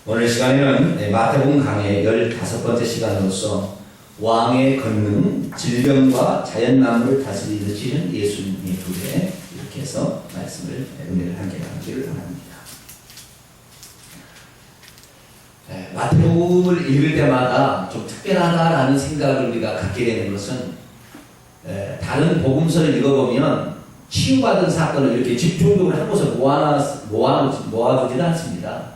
오늘 시간에는 마태복음 강의 15번째 시간으로서 왕의 권능, 질병과 자연만물을 다스리시는 예수님의 부재 이렇게 해서 말씀을 은혜를 함께 나누기를 원합니다. 마태복음을 읽을 때마다 좀 특별하다라는 생각을 우리가 갖게 되는 것은 다른 복음서를 읽어보면 치유받은 사건을 이렇게 집중적으로 한 곳에 모아두지는 않습니다.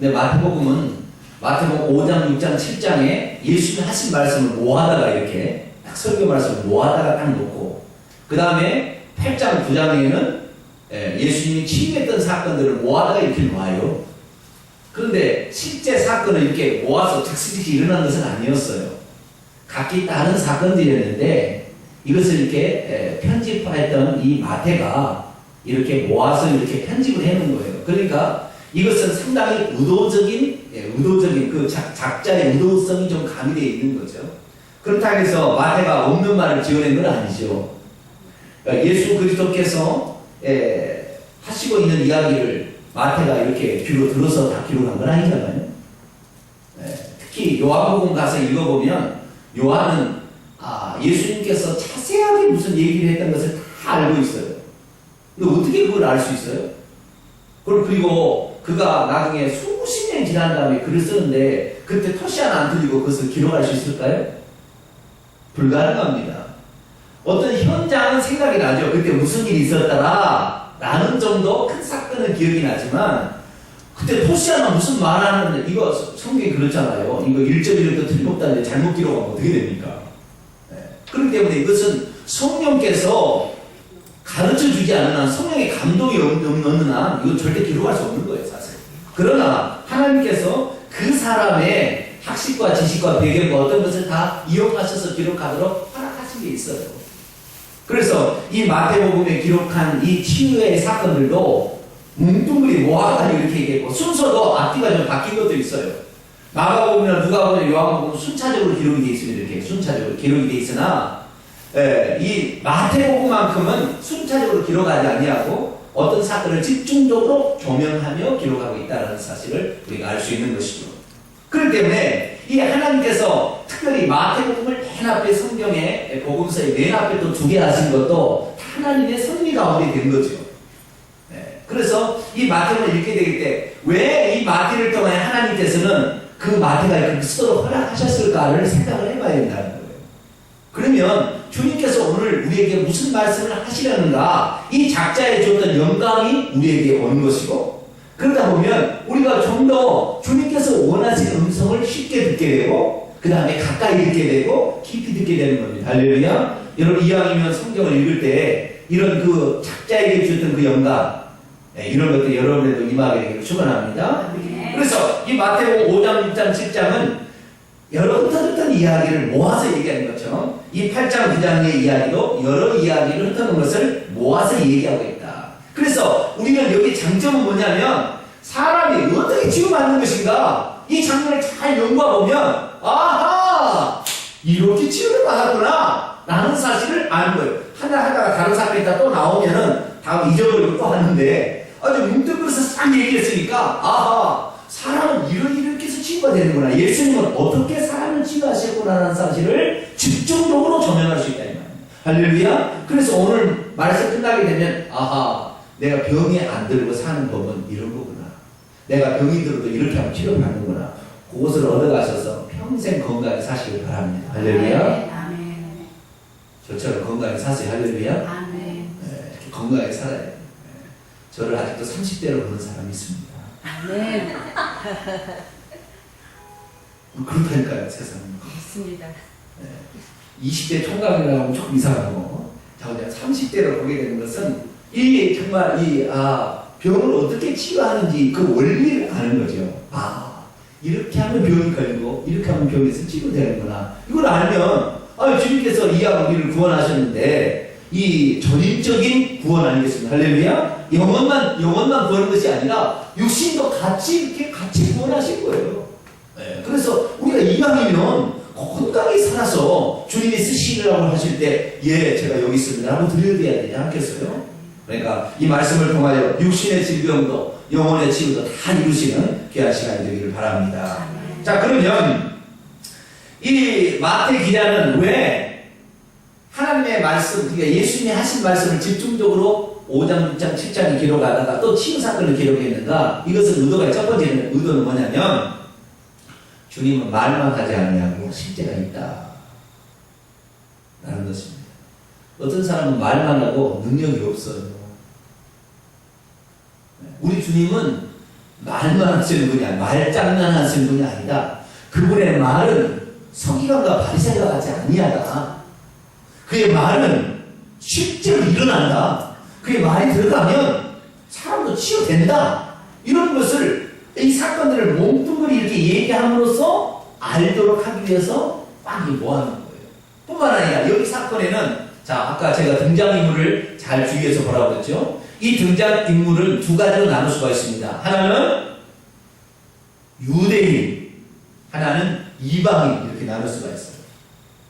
근데 마태복음 5장, 6장, 7장에 예수님이 하신 말씀을 모아다가 이렇게 딱 설교 말씀을 모아다가 딱 놓고 그 다음에 8장, 9장에는 예수님이 치유했던 사건들을 모아다가 이렇게 놓아요. 그런데 실제 사건을 이렇게 모아서 즉시 일어난 것은 아니었어요. 각기 다른 사건들이었는데 이것을 이렇게 편집했던 이 마태가 이렇게 모아서 이렇게 편집을 해놓은 거예요. 그러니까 이것은 상당히 의도적인 그 작자의 의도성이 좀 가미되어 있는 거죠. 그렇다고 해서 마태가 없는 말을 지어낸 건 아니죠. 예수 그리스도께서 하시고 있는 이야기를 마태가 이렇게 귀로 들어서 다 기록한 건 아니잖아요. 특히 요한복음 가서 읽어보면 요한은 예수님께서 자세하게 무슨 얘기를 했던 것을 다 알고 있어요. 근데 어떻게 그걸 알 수 있어요? 그리고 그가 나중에 수십 년 지난 다음에 글을 쓰는데 그때 토시 하나 안 틀리고 그것을 기록할 수 있을까요? 불가능합니다. 어떤 현장은 생각이 나죠. 그때 무슨 일이 있었더라 라는 정도 큰 사건은 기억이 나지만 그때 토시 하나 무슨 말하는데 이거 성경이 그렇잖아요. 이거 1.1도 틀림없다는데 잘못 기록하면 어떻게 됩니까? 그렇기 때문에 이것은 성령께서 가르쳐주지 않는 한, 성령의 감동이 없는 한 이건 절대 기록할 수 없는 거예요, 사실. 그러나 하나님께서 그 사람의 학식과 지식과 배경과 어떤 것을 다 이용하셔서 기록하도록 허락하신 게 있어요. 그래서 이 마태복음에 기록한 이 치유의 사건들도 뭉뚱그리 모아가지고 이렇게 얘기했고 순서도 앞뒤가 좀 바뀐 것도 있어요. 마가복음이나 누가복음이나 요한복음은 순차적으로 기록이 되어 있습니다. 이렇게 순차적으로 기록이 되어 있으나 이 마태복음만큼은 순차적으로 기록하지 아니하고 어떤 사건을 집중적으로 조명하며 기록하고 있다는 사실을 우리가 알 수 있는 것이죠. 그렇기 때문에 이 하나님께서 특별히 마태복음을 맨 앞에 성경의 복음서의 맨 앞에 또 두게 하신 것도 하나님의 섭리 가운데 된 거죠. 그래서 이 마태복음을 읽게 되기 때 왜 이 마태를 통해 하나님께서는 그 마태가 이렇게 쓰도록 허락하셨을까를 생각을 해봐야 된다는 거예요. 그러면 주님께서 오늘 우리에게 무슨 말씀을 하시려는가, 이 작자에 줬던 영감이 우리에게 오는 것이고, 그러다 보면 우리가 좀 더 주님께서 원하시는 음성을 쉽게 듣게 되고 그 다음에 가까이 듣게 되고 깊이 듣게 되는 겁니다. 할렐루야. 여러분 이왕이면 성경을 읽을 때 이런 그 작자에게 줬던 그 영감, 이런 것들 여러분에도 임하게 되기를 축원합니다. 그래서 이 마태복음 5장, 6장, 7장은 여러 흩어졌던 이야기를 모아서 얘기하는 것처럼 이 8장, 9장의 이야기도 여러 이야기를 흩어놓은 것을 모아서 얘기하고 있다. 그래서 우리는 여기 장점은 뭐냐면 사람이 어떻게 치유받는 것인가, 이 장면을 잘 연구해 보면 아하, 이렇게 치유를 받았구나 라는 사실을 아는 거예요. 하나 하다가 다른 사람이 또 나오면은 다음 잊어버리고 또 하는데 아주 문득 그래서 싹 얘기했으니까 아하, 사람은 이렇게 해서 치유가 되는구나, 예수님은 어떻게 사람을 치유하셨구나라는 사실을 집중적으로 조명할 수 있다 이 말입니다. 할렐루야. 그래서 오늘 말씀 끝나게 되면 아하, 내가 병이 안 들고 사는 법은 이런 거구나, 내가 병이 들어도 이렇게 하면 치료받는구나, 그것을 얻어가셔서 평생 건강히 사시길 바랍니다. 할렐루야. 아멘. 저처럼 건강히 사세요. 할렐루야. 아멘. 건강하게 살아야 돼요. 저를 아직도 30대로 보는 사람이 있습니다. 아멘. 그렇다니까요, 세상은. 맞습니다. 20대 총각이라고 하면 조금 이상하고, 자, 30대로 보게 되는 것은 이 정말 병을 어떻게 치료하는지 그 원리를 아는 거죠. 이렇게 하면 병이 걸리고 이렇게 하면 병에서 치료되는구나. 이걸 알면 주님께서 이와 우리를 구원하셨는데 이 전인적인 구원 아니겠습니까? 할렐루야. 영혼만 구하는 것이 아니라 육신도 같이 구원하신 거예요. 그래서 우리가 이왕이면 건강히 살아서 주님이 쓰시라고 하실 때 제가 여기 있습니다 하고 드려야 되지 않겠어요? 그러니까 이 말씀을 통하여 육신의 질병도 영혼의 치유도 다 이루시는 귀한 시간이 되기를 바랍니다. 자, 그러면 이 마태 기자는 왜 하나님의 말씀, 그러니까 예수님이 하신 말씀을 집중적으로 5장, 6장, 7장에 기록하다가 또 치유 사건을 기록했는가? 이것은 의도가, 첫 번째 의도는 뭐냐면 주님은 말만 하지 않냐고 실제가 있다 라는 것입니다. 어떤 사람은 말만 하고 능력이 없어요. 우리 주님은 말만 하시는 분이 아니라 말장난 하시는 분이 아니다. 그분의 말은 서기관과 바리새인과 같지 아니하다. 그의 말은 실제로 일어난다. 그의 말이 들어가면 사람도 치유된다. 이런 것을 이 사건들을 몽뚱그리 이렇게 얘기함으로써 알도록 하기 위해서 막 모아놓은 거예요. 뿐만 아니라 여기 사건에는 자, 아까 제가 등장인물을 잘 주의해서 보라고 했죠. 이 등장인물은 두 가지로 나눌 수가 있습니다. 하나는 유대인, 하나는 이방인, 이렇게 나눌 수가 있어요.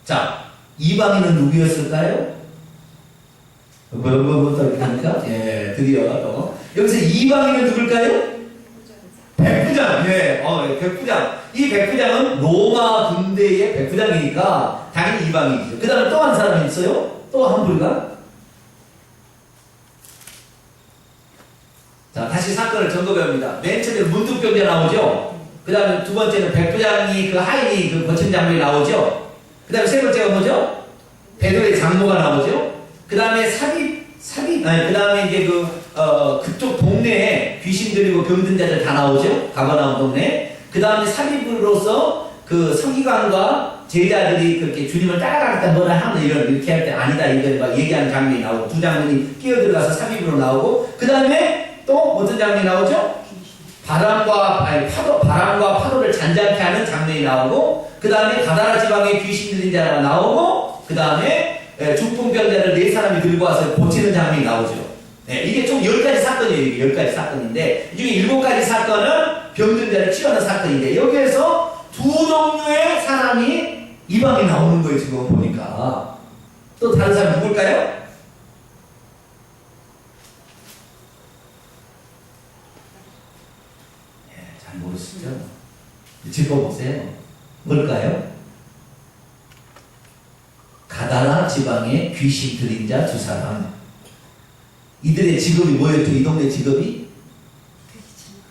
자, 이방인은 누구였을까요? 뭐부터 이렇게 합니까? 예, 드디어. 여기서 이방인은 누굴까요? 백부장. 예, 백부장. 이 백부장은 로마 군대의 백부장이니까 당연히 이방인이죠. 그 다음에 또 한 사람이 있어요? 또 한 분가? 자, 다시 사건을 점검해봅니다. 맨 처음에 문둥병자 나오죠? 그 다음에 두 번째는 백부장이 그 하인이 그 거친 장면이 나오죠? 그 다음에 세 번째가 뭐죠? 베드로의 장모가 나오죠? 그 다음에 그 다음에 이제 그쪽 동네에 귀신 들리고 병든 자들 다 나오죠? 가버나움 동네. 그 다음에 삽입으로서 그 서기관과 제자들이 그렇게 주님을 따라가겠다 뭐라 하면 이렇게 할 때 아니다 이걸 막 얘기하는 장면이 나오고 두 장면이 끼어들어가서 삽입으로 나오고 그 다음에 또 어떤 장면이 나오죠? 바람과 파도를 잔잔케 하는 장면이 나오고 그 다음에 가다라 지방에 귀신 들린 자가 나오고 그 다음에 중풍병자를 4사람이 들고 와서 고치는 장면이 나오죠. 네, 이게 총 10가지 사건이에요. 이게 10가지 사건인데 이 중에 7가지 사건은 병든 자를 치유하는 사건인데 여기에서 두 종류의 사람이 이방이 나오는 거예요. 지금 보니까 또 다른 사람 누굴까요? 잘 모르시죠? 짚어보세요. 뭘까요? 가다라 지방의 귀신 들린 자 2사람. 이들의 직업이 뭐였죠? 이 동네 직업이?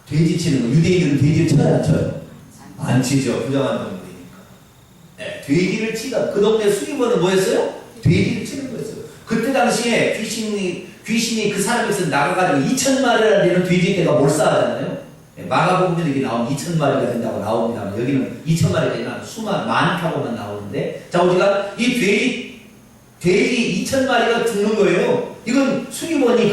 돼지 치는 거. 유대인들은 돼지를 쳐요, 안 쳐요? 안 치죠. 부정한 동물이니까. 네, 돼지를 치다. 그 동네 수입원은 뭐였어요? 돼지를 치는 거였어요. 그때 당시에 귀신이 그 사람에서 나가가지고 2,000마리나 되는 돼지떼가 몰사하잖아요. 네, 마가복음에 이게 나오면 2,000마리가 된다고 나옵니다. 여기는 2,000마리가 아니라 수만, 많다고만 나오는데, 자, 우리가 이 돼지 2,000마리가 죽는 거예요. 이건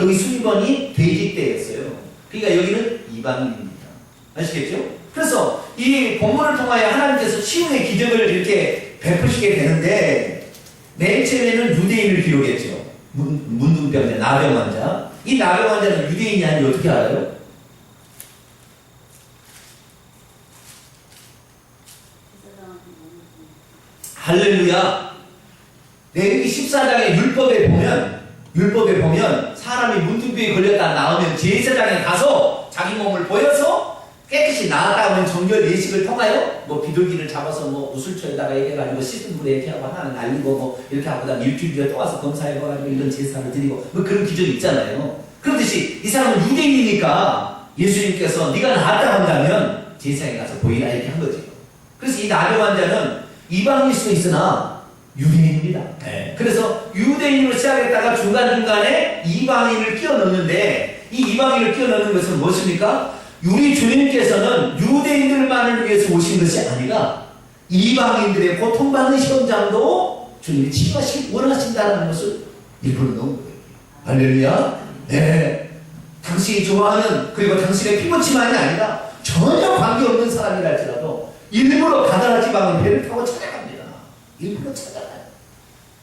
거기 수입원이 돼지떼였어요. 그러니까 여기는 이방인입니다. 아시겠죠? 그래서 이 본문을 통하여 하나님께서 치유의 기적을 이렇게 베푸시게 되는데, 맨 처음에는 유대인을 기록했죠. 문둥병자, 나병 환자. 이 나병 환자는 유대인이 아닌지 어떻게 알아요? 할렐루야. 레위기 14장의 율법에 보면 사람이 문둥병에 걸렸다 나오면 제사장에 가서 자기 몸을 보여서 깨끗이 나았다 하면 정결 예식을 통하여 뭐 비둘기를 잡아서 뭐 우슬초에다가 해가지고 씻은 물에 이렇게 하고 하나 날리고 뭐 이렇게 하고 그다음 일주일 뒤에 또 와서 검사해봐가지고 이런 제사를 드리고 뭐 그런 기적이 있잖아요. 그렇듯이 이 사람은 유대인이니까 예수님께서 네가 나았다 한다면 제사에 가서 보이라 이렇게 한 거죠. 그래서 이 나병 환자는 이방일 수도 있으나 유대인입니다. 네. 그래서 유대인으로 시작했다가 중간중간에 이방인을 끼워 넣는데 이 이방인을 끼워 넣는 것은 무엇입니까? 우리 주님께서는 유대인들만을 위해서 오신 것이 아니라 이방인들의 고통받는 현장도 주님이 치유하시기 원하신다는 것을 일부러 넣은 거예요. 할렐루야. 네. 당신이 좋아하는 그리고 당신의 피부치만이 아니라 전혀 관계없는 사람이라 할지라도 일부러 가다라 지방을 배를 타고 찾아갑니다. 일부러 찾아가요.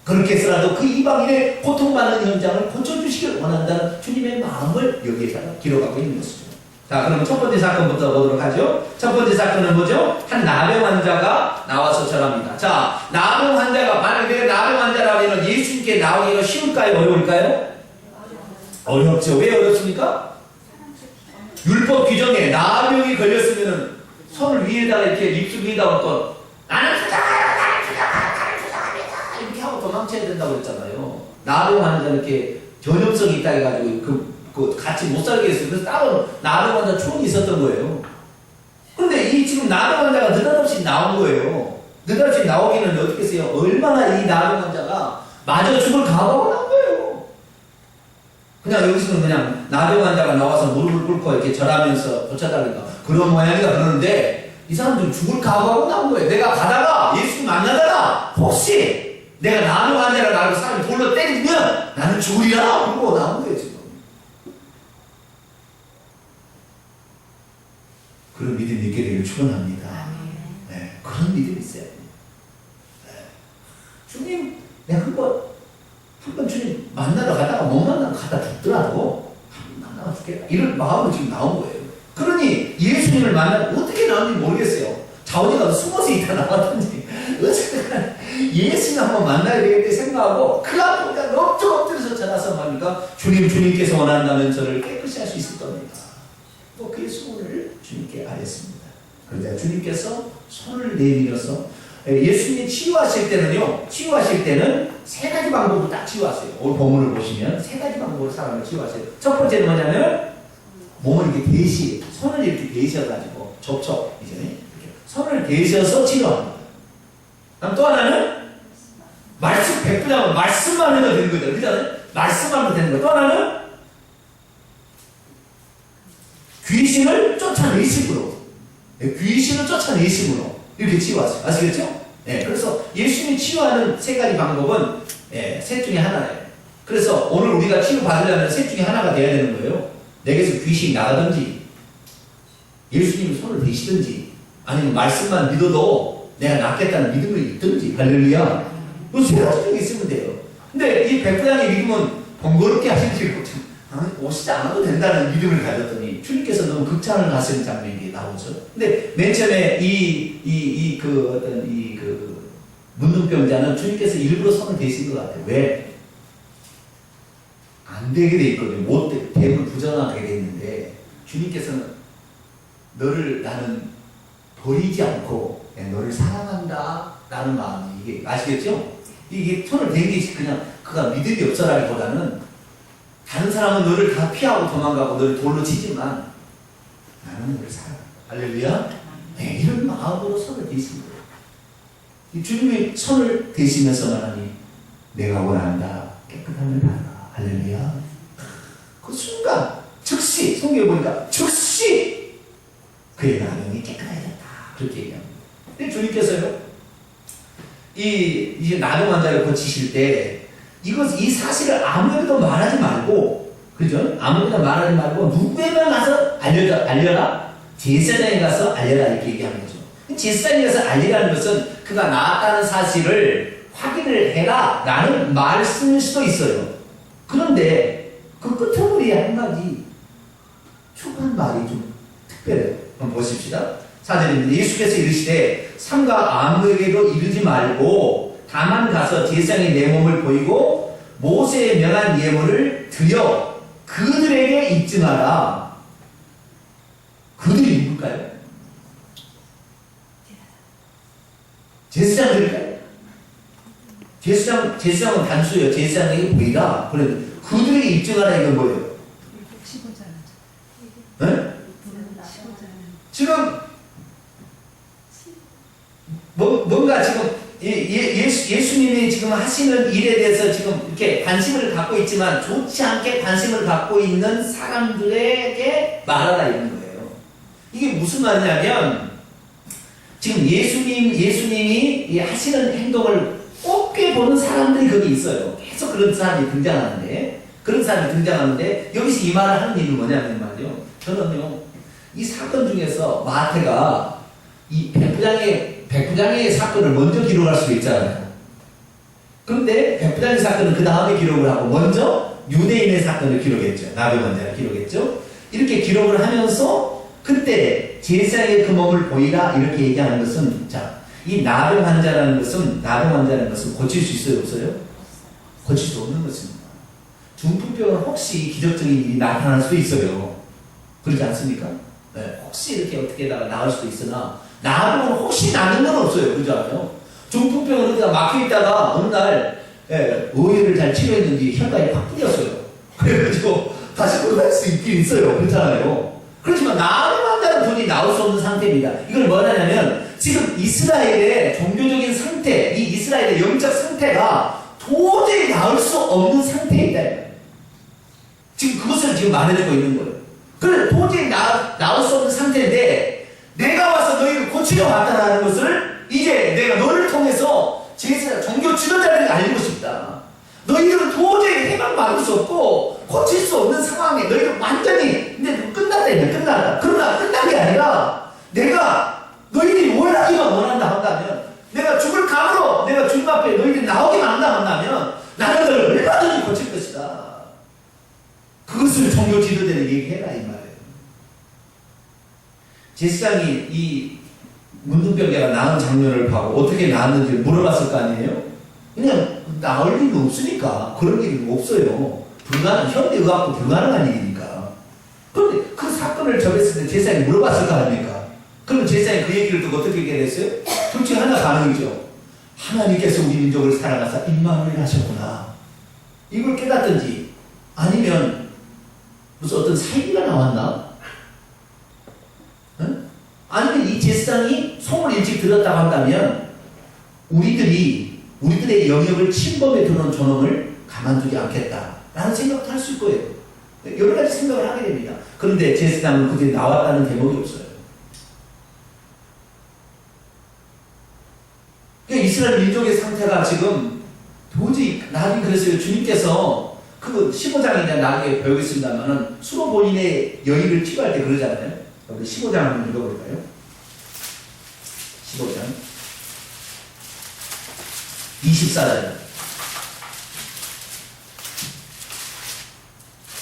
그렇게 해서라도 그 이방인의 고통받는 현장을 고쳐주시길 원한다는 주님의 마음을 여기에다가 기록하고 있는 것이죠. 자, 그럼 첫 번째 사건부터 보도록 하죠. 첫 번째 사건은 뭐죠? 한 나병 환자가 나와서 절합니다. 자, 나병 환자가 만약에 나병 환자라면 예수님께 나오기가 쉬울까요? 어려울까요? 어렵죠. 왜 어렵습니까? 율법 규정에 나병이 걸렸으면은 손을 위에다가 이렇게 입술 위에다가 또 나는 투정합니다 이렇게 하고 도망쳐야 된다고 그랬잖아요. 나병 환자 이렇게 전염성이 있다 해가지고 그 같이 못 살게 했어요. 그래서 따로 나병 환자 초원이 있었던 거예요. 근데 이 지금 나병 환자가 느닷없이 나온 거예요. 느닷없이 나오기는 어떻게 했어요? 얼마나 이 나병 환자가 마저 죽을 각오가 난 거예요. 그냥 여기서는 그냥 나병 환자가 나와서 무릎을 꿇고 이렇게 절하면서 고쳐달라니까 그런 모양이다 그러는데 이 사람들은 죽을 각오하고 나온 거예요. 내가 가다가 예수님 만나다가 혹시 내가 나병 환자라고 알고 사람이 돌로 때리면 나는 죽으리라 그러고 나온 거예요 지금. 그런 믿음이 있게 되기를 축원합니다. 네, 그런 믿음이 있어야 됩니다. 네. 주님, 내가 한번 주님 만나러 가다가 못 만나러 가다 죽더라도 한번 만나러 죽겠다. 이런 마음으로 지금 나온 거예요. 그러니 예수님을 만나면 어떻게 나오는지 모르겠어요. 자원이가 숨어서 있다 나왔든지 어쨌든 예수님 한번 만나야 되겠다 생각하고 그 앞에 엎드려서 전화서 말니까 주님께서 원한다면 저를 깨끗이 할 수 있을 겁니다. 또 그의 소원을 주님께 알렸습니다. 그러자 주님께서 손을 내밀어서 예수님이 치유하실 때는요, 치유하실 때는 세 가지 방법으로 딱 치유하세요. 오늘 본문을 보시면 세 가지 방법으로 사람을 치유하세요. 첫 번째는 뭐냐면 몸을 이렇게 손을 이렇게 대셔가지고 접촉 이제 이렇게 손을 대셔서 치료합니다. 그럼 또 하나는 말씀 백분하고 말씀만 해도 되는 거죠. 그죠? 말씀만 해도 되는 거죠. 또 하나는 귀신을 쫓아내심으로 이렇게 치유하세요. 아시겠죠? 네, 그래서 예수님이 치유하는 세 가지 방법은 셋 중에 하나예요. 그래서 오늘 우리가 치유받으려면 셋 중에 하나가 돼야 되는 거예요. 내게서 귀신이 나가든지 예수님이 손을 대시든지 아니면 말씀만 믿어도 내가 낫겠다는 믿음이 있든지 할렐루야. 그 세 가지 중에 있으면 돼요. 근데 이 백부장의 믿음은 번거롭게 하시지 오시지 않아도 된다는 믿음을 가졌더니 주님께서 너무 극찬을 하시는 장면이 나오죠. 근데 맨 처음에 그 문둥병자는 주님께서 일부러 손을 대신 것 같아요. 왜? 안 되게 돼 있거든요. 못 돼. 뱀을 부정하게 돼 있는데 주님께서는 너를 나는 버리지 않고 너를 사랑한다 라는 마음이 이게 아시겠죠? 이게 손을 댄 게 그냥 그가 믿음이 없어라기보다는 다른 사람은 너를 다 피하고 도망가고 너를 돌로 치지만 나는 너를 사랑한다. 할렐루야. 네, 이런 마음으로 손을 대신 거예요. 주님이 손을 대시면서 말하니 내가 원한다. 깨끗함을 받아. 할렐루야. 그 순간 즉시 성경에 보니까 즉시 그의 나병이 깨끗해졌다. 그렇게 얘기합니다. 근데 주님께서요 이제 나병 환자를 고치실 때 이 사실을 아무에게도 말하지 말고, 그죠? 아무에게도 말하지 말고, 누구에만 가서 알려라? 제사장에 가서 알려라. 이렇게 얘기하는 거죠. 제사장에 가서 알리라는 것은 그가 나았다는 사실을 확인을 해라. 라는 말씀일 수도 있어요. 그런데 그 끝머리에 한마디 추가한 말이 좀 특별해요. 한번 보십시다. 4절입니다. 예수께서 이르시되 삼가 아무에게도 이르지 말고 다만 가서 제사장의 내 몸을 보이고 모세의 명한 예물을 드려 그들에게 입증하라. 그들이 누굴까요? 제사장들일까요? 제사장은 단수예요. 제사장에게 보이라. 그런데 그들에게 입증하라 이건 뭐예요? 네? 지금 뭔가 지금 예수님이 지금 하시는 일에 대해서 지금 이렇게 관심을 갖고 있지만 좋지 않게 관심을 갖고 있는 사람들에게 말하라 이런 거예요. 이게 무슨 말이냐면 지금 예수님이 하시는 행동을 곱게 보는 사람들이 거기 있어요. 계속 그런 사람이 등장하는데 여기서 이 말을 하는 이유는 뭐냐면 말이요. 저는요 이 사건 중에서 마태가 이 백부장의 사건을 먼저 기록할 수도 있잖아요. 그런데 백부장의 사건은 그 다음에 기록을 하고 먼저 유대인의 사건을 기록했죠. 나병 환자를 기록했죠. 이렇게 기록을 하면서 그때 제사장의 그 몸을 보이라 이렇게 얘기하는 것은 이 나병 환자라는 것은 고칠 수 있어요? 없어요? 고칠 수 없는 것입니다. 중풍병은 혹시 기적적인 일이 나타날 수도 있어요. 그렇지 않습니까? 네, 혹시 이렇게 어떻게다가 나을 수도 있으나 나보면 혹시 나는 건 없어요. 그죠? 않아요? 중풍병은 어디다 막혀있다가 어느 날 의외를 잘 치료했는지 혈관이 확 뚫렸어요. 그래가지고 다시 건강할 수 있긴 있어요. 그렇잖아요. 그렇지만 나는 한다는 분이 나올 수 없는 상태입니다. 이걸 뭐냐면 지금 이스라엘의 종교적인 상태, 이 이스라엘의 영적 상태가 도저히 나을 수 없는 상태에 있다. 지금 그것을 지금 말해주고 있는 거예요. 그래 도저히 나올 수 없는 상태인데 내가 와서 너희를 고치려 왔다는 것을 이제 내가 너를 통해서 종교 지도자들에게 알리고 싶다. 너희들은 도저히 해방 막을 수 없고 고칠 수 없는 상황에 너희들 완전히 근데 끝났다. 그러나 끝난 게 아니라 내가 너희들이 원하기만 원한다 한다면 내가 죽을 감으로 내가 주님 앞에 너희들이 나오기만 한다면 나는 너를 얼마든지 고칠 것이다. 그것을 종교 지도자들에게 얘기해라 이 말이에요. 제사장이 이 문둥병자가 나은 장면을 보고 어떻게 나았는지 물어봤을 거 아니에요? 그냥 나을 일이 없으니까 그런 일이 없어요. 현대 의학도 불가능한 일이니까. 그런데 그 사건을 접했을 때 제사장이 물어봤을 거 아닙니까? 그러면 제사장이 그 얘기를 듣고 어떻게 얘기했어요? 둘 중에 하나 가능이죠. 하나님께서 우리 민족을 사랑하사 임마누엘 하셨구나. 이걸 깨닫든지 아니면 무슨 어떤 사기가 나왔나? 응? 아니면 이 제사장이 소문을 일찍 들었다고 한다면 우리들의 영역을 침범해 들어온 저놈을 가만두지 않겠다라는 생각도 할 수 있을 거예요. 여러 가지 생각을 하게 됩니다. 그런데 제사장은 그게 나왔다는 대목이 없어요. 그러니까 이스라엘 민족의 상태가 지금 도저히 나중에 그랬어요. 주님께서 그 15장이냐 나중에 배우겠습니다만은 수로 본인의 여인을 치료할 때 그러잖아요. 우리 15장 한번 읽어볼까요? 15장 24절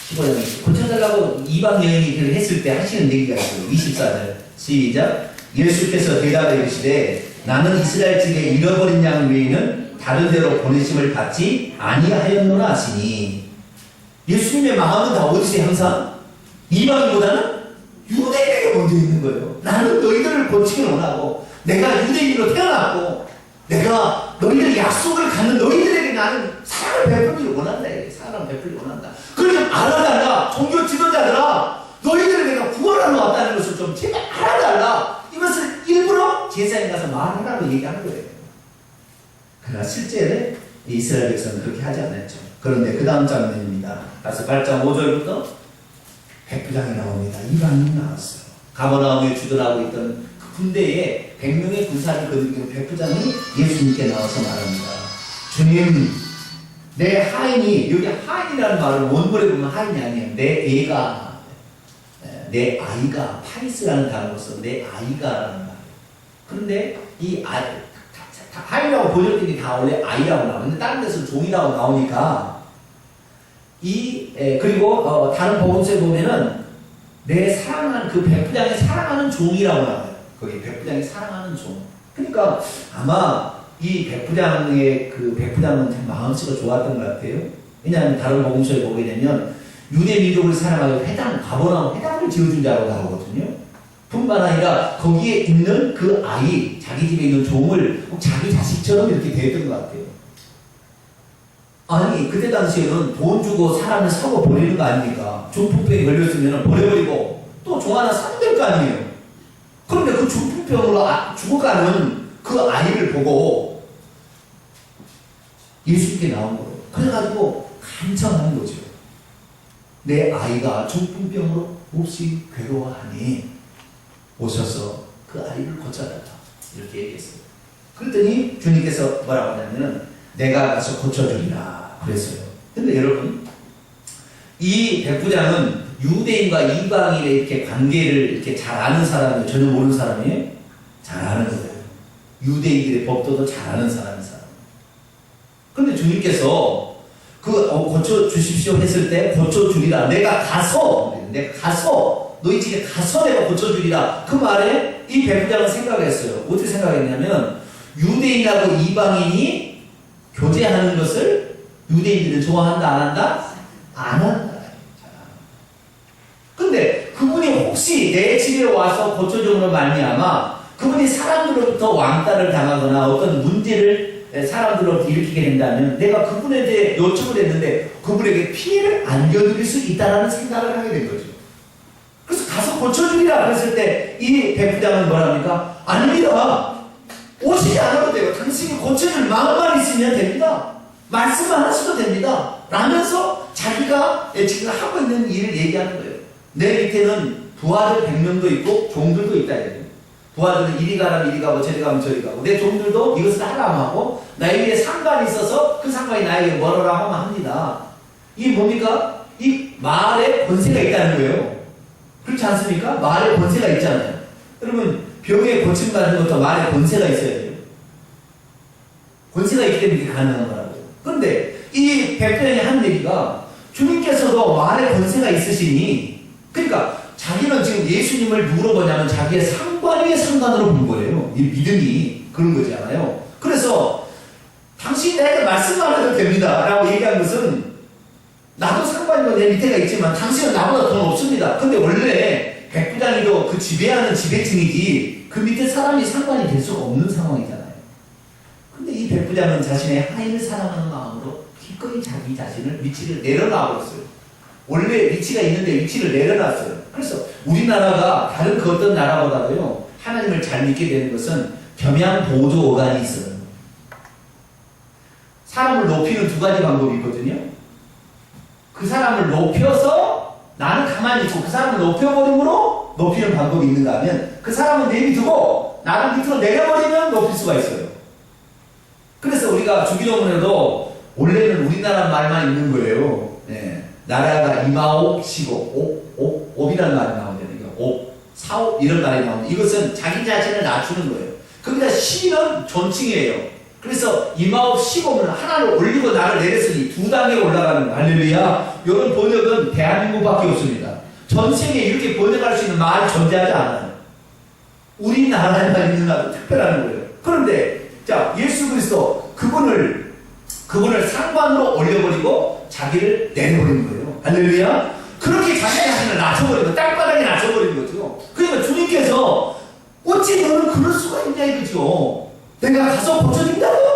15장에 고쳐달라고 이방 여인이 그를 했을 때 하시는 얘기가 있어요. 24절 시작. 예수께서 대답해 이르시되 나는 이스라엘 중에 잃어버린 양 외에는 다른 데로 보내심을 받지 아니하였노라 하시니 예수님의 마음은 다 어디서 항상 이방인보다는 유대인에게 먼저 있는 거예요. 나는 너희들을 고치길 원하고 내가 유대인으로 태어났고 내가 너희들 약속을 갖는 너희들에게 나는 사랑을 베풀기를 원한다. 사랑을 베풀기 원한다. 그걸 좀 알아달라. 종교 지도자들아 너희들을 내가 구원하러 왔다는 것을 좀 제발 알아달라. 이것을 일부러 제사장에 가서 말하라고 얘기하는 거예요. 그러나 실제 이스라엘 백성은 그렇게 하지 않았죠. 그런데 그 다음 장면입니다. 가서 8장 5절부터 백부장이 나옵니다. 이방인이 나왔어요. 가버나움에 주둔하고 있던 그 군대에 100명의 군사를 거느리는 백부장이 예수님께 나와서 말합니다. 주님, 내 하인이, 여기 하인이라는 말은 원문에 보면 하인이 아니에요. 내 아이가, 파리스라는 단어로 써 내 아이가라는 말이에요. 그런데 이 하인이라고 번역된 게 다 원래 아이라고 나와요. 근데 다른 데서 종이라고 나오니까 그리고 다른 복음서에 보면은 내 사랑하는 그 백부장이 사랑하는 종이라고 나와요. 거기 백부장이 사랑하는 종. 그러니까 아마 이 백부장은 참 마음씨가 좋았던 것 같아요. 왜냐하면 다른 복음서에 보게 되면 유대 민족을 사랑하여 가버나움 회당을 지어준 자라고 나오거든요. 뿐만 아니라 거기에 있는 그 아이, 자기 집에 있는 종을 꼭 자기 자식처럼 이렇게 대했던 것 같아요. 아니 그때 당시에는 돈 주고 사람을 사고 버리는 거 아닙니까? 중풍병이 걸렸으면 버려버리고 또 종 하나 사면 될 거 아니에요. 그런데 그 중풍병으로 죽어가는 그 아이를 보고 예수님께 나온 거예요. 그래가지고 간청하는 거죠. 내 아이가 중풍병으로 몹시 괴로워하니 오셔서 그 아이를 고쳐달라 이렇게 얘기했어요. 그랬더니 주님께서 뭐라고 하냐면은 내가 가서 고쳐주리라 그랬어요. 근데 여러분 이 백부장은 유대인과 이방인의 이렇게 관계를 이렇게 잘 아는 사람이에요? 전혀 모르는 사람이에요? 잘 아는 거예요. 유대인들의 법도도 잘 아는 사람. 그런데 주님께서 고쳐주십시오 했을 때 고쳐주리라. 내가 가서 너희 집에 가서 내가 고쳐주리라. 그 말에 이 백부장은 생각했어요. 어떻게 생각했냐면 유대인하고 이방인이 교제하는 것을 유대인들은 좋아한다 안 한다? 안 한다. 근데 그분이 그분이 혹시 내 집에 와서 고쳐줌으로 말미암아 그분이 사람들로부터 왕따를 당하거나 어떤 문제를 사람들로부터 일으키게 된다면 내가 그분에 대해 요청을 했는데 그분에게 피해를 안겨드릴 수 있다는 생각을 하게 된 거죠. 그래서 가서 고쳐주리라 그랬을 때 이 백부장은 뭐랍니까? 아닙니다. 오시지 않아도 돼요. 당신이 고쳐줄 마음만 있으면 됩니다. 말씀만 하셔도 됩니다. 라면서 자기가 지금 하고 있는 일을 얘기하는 거예요. 내 밑에는 부하들 100명도 있고 종들도 있다. 부하들은 이리 가라면 이리 가고 저리 가면 저리 가고 내 종들도 이것을 하라고 하고 나에 위에 상관이 있어서 그 상관이 나에게 뭐라고 하면 합니다. 이게 뭡니까? 이 말에 권세가 있다는 거예요. 그렇지 않습니까? 말에 권세가 있잖아요. 그러면 병의 고침 같은 것도 말에 권세가 있어야 돼요. 권세가 있기 때문에 이게 가능한 거라고요. 그런데 이 백부장이 하는 얘기가 주님께서도 말에 권세가 있으시니 그러니까 자기는 지금 예수님을 누구로 보냐면 자기의 상관의 상관으로 본 거예요. 이 믿음이 그런 거잖아요. 그래서 당신이 나에게 말씀만 해도 됩니다 라고 얘기한 것은 나도 상관이고 내 밑에가 있지만 당신은 나보다 돈 없습니다. 근데 원래 백부장이도 그 지배하는 지배층이지 그 밑에 사람이 상관이 될 수가 없는 상황이잖아요. 근데 이 백부장은 자신의 하인을 사랑하는 마음으로 기꺼이 자기 자신을 위치를 내려놔버렸어요. 원래 위치가 있는데 위치를 내려놨어요. 그래서 우리나라가 다른 그 어떤 나라보다도요 하나님을 잘 믿게 되는 것은 겸양 보조 어간이 있어요. 사람을 높이는 두 가지 방법이 있거든요. 그 사람을 높여서 나는 가만히 있고 그 사람을 높여버림으로 높이는 방법이 있는가 하면 그 사람은 내비두고 나를 밑으로 내려버리면 높일 수가 있어요. 그래서 우리가 주기도문에도 원래는 우리나라 말만 있는 거예요. 네. 나라가 이마옥 시고 옵이라는 말이 나오잖아요. 옵, 사옵 이런 말이 나오는데 이것은 자기 자신을 낮추는 거예요. 그러니까 시는 존칭이에요. 그래서 이마옵 시고는 하나를 올리고 나를 내렸으니 두 단계 올라가는 거. 할렐루야. 이런 번역은 대한민국밖에 없습니다. 전 세계에 이렇게 번역할 수 있는 말이 존재하지 않아요. 우리나라에만 있는 아주 특별한 거예요. 그런데 자 예수 그리스도 그분을 상관으로 올려버리고 자기를 내려버리는 거예요. 할렐루야. 그렇게 자기 자신을 낮춰버리고 땅바닥에 낮춰버리는 거죠. 그러니까 주님께서 어찌 너는 그럴 수가 있냐 이거죠. 내가 가서 고쳐준다고요?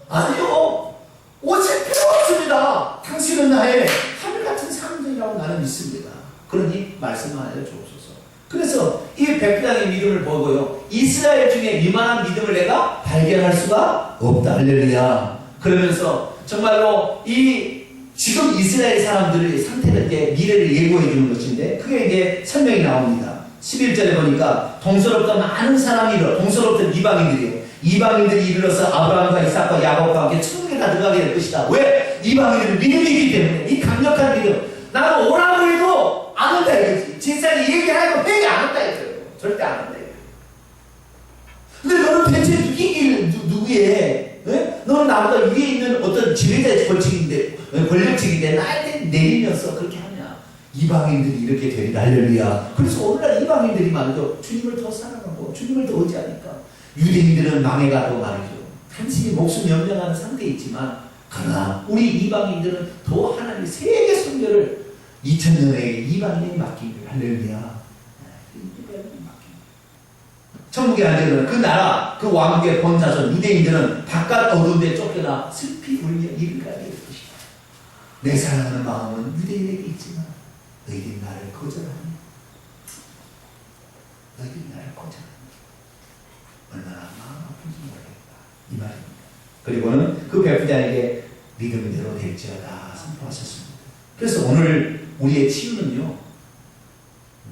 아니요. 오실 필요 없습니다. 당신은 나의 하늘같은 사람들이라고 나는 믿습니다. 그러니 말씀만 하여 주옵소서. 그래서 이 백부장의 믿음을 보고요. 이스라엘 중에 이만한 믿음을 내가 발견할 수가 없다. 할렐루야. 그러면서 정말로 이 지금 이스라엘 사람들의 상태를 이제 미래를 예고해 주는 것인데 그게 이제 설명이 나옵니다. 11절에 보니까 동서롭던 많은 사람이 동서롭던 이방인들이요. 이방인들이 이르러서 아브라함과 이삭과 야곱과 함께 천국에 다 들어가게 될 것이다. 왜? 이방인들은 믿음이 있기 때문에 이 강력한 믿음. 나는 오라고 해도 안 온다 이거지. 진짜니 얘기하고 회개 안 온다 이거예요. 절대 안 온다 이거예요. 근데 너는 대체 누구의? 네? 너는 나보다 위에 있는 어떤 지배자의 권력층인데 나한테 내리면서 그렇게 하냐. 이방인들이 이렇게 되리라. 할렐루야. 그래서 오늘날 이방인들이 말이죠. 주님을 더 사랑하고 주님을 더 의지하니까 유대인들은 망해가고 말이죠. 단순히 목숨 연명하는 상태에 있지만 그러나 우리 이방인들은 더 하나님의 세계 선교를 2000년에 이방인이 맡깁니다. 할렐루야. 천국에 앉으면 그 나라 그 왕국의 본사선 유대인들은 바깥 어두운 데 쫓겨나 슬피 울며 이를 가게 될 것이다. 내 사랑하는 마음은 유대인에게 있지만 너희들이 나를 거절하니 너희들이 나를 거절하니 얼마나 마음 아픈지 모르겠다. 이 말입니다. 그리고는 그 백부장에게 믿음대로 될지어다 선포하셨습니다. 그래서 오늘 우리의 치유는요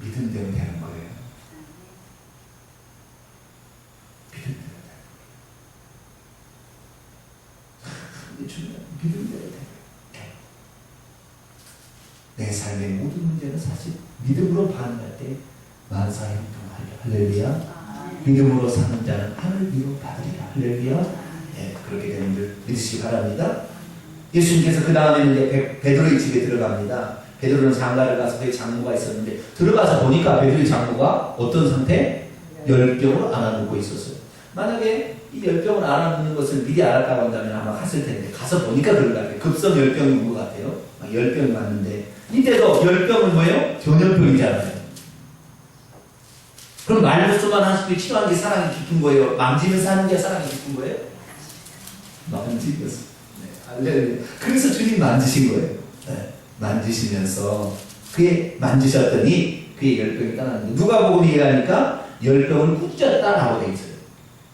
믿음대로 되는 거예요. 믿음대로 되는 거예요. 믿음대로 되는 거예요. 내 삶의 모든 문제는 사실 믿음으로 반응할 때 만사형통하리라. 할렐루야. 믿음으로 사는 자는 하늘 위로 받으리라. 할렐루야. 네, 그렇게 되는 줄 믿으시기 바랍니다. 예수님께서 그 다음에는 이제 베드로의 집에 들어갑니다. 베드로는 장가를 가서 그의 장모가 있었는데 들어가서 보니까 베드로의 장모가 어떤 상태? 열병을 안아놓고 있었어요. 만약에 이 열병을 안아놓는 것을 미리 알았다고 한다면 아마 갔을 텐데 가서 보니까 그런 것 같아요. 급성 열병이 온 것 같아요. 열병이 왔는데 이때도 열병은 뭐예요? 전염병이잖아요. 그럼 말로서만 할 수도 치료하는 게 사랑이 깊은 거예요? 만지면서 하는 게 사랑이 깊은 거예요? 만지면서. 네, 할렐루야. 그래서 주님 만지신 거예요. 네, 만지시면서 그의 만지셨더니 그의 열병이 떠났는데 누가복음 얘기하니까 열병을 꾸짖었다라고 돼 있어요.